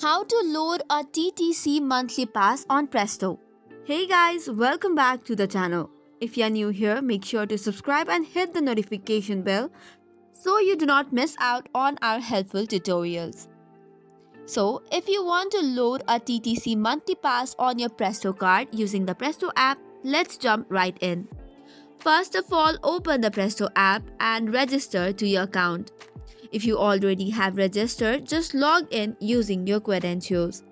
How to load a TTC monthly pass on Presto. Hey guys, welcome back to the channel. If you're new here, make sure to subscribe and hit the notification bell so you do not miss out on our helpful tutorials. So, if you want to load a TTC monthly pass on your Presto card using the Presto app, let's jump right in. First of all, open the Presto app and register to your account. If you already have registered, just log in using your credentials.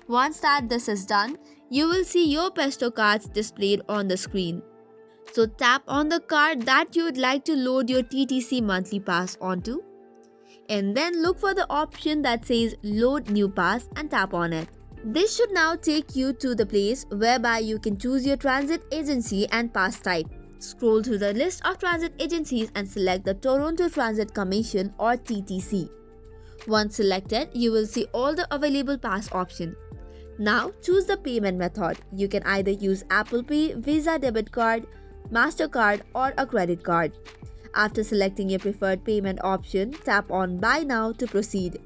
Once this is done, you will see your Presto cards displayed on the screen. So tap on the card that you would like to load your TTC monthly pass onto. And then look for the option that says Load New Pass and tap on it. This should now take you to the place whereby you can choose your transit agency and pass type. Scroll through the list of transit agencies and select the Toronto Transit Commission or TTC. Once selected, you will see all the available pass options. Now choose the payment method. You can either use Apple Pay, Visa debit card, MasterCard or a credit card. After selecting your preferred payment option, tap on Buy Now to proceed.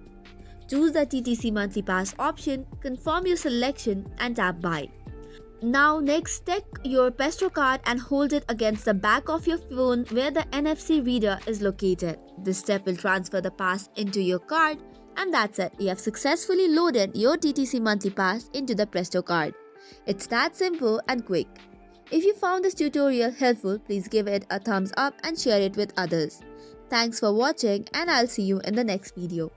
Choose the TTC monthly pass option, confirm your selection and tap Buy. Now next, take your Presto card and hold it against the back of your phone where the NFC reader is located. This step will transfer the pass into your card, and that's it. You have successfully loaded your TTC monthly pass into the Presto card. It's that simple and quick. If you found this tutorial helpful, please give it a thumbs up and share it with others. Thanks for watching, and I'll see you in the next video.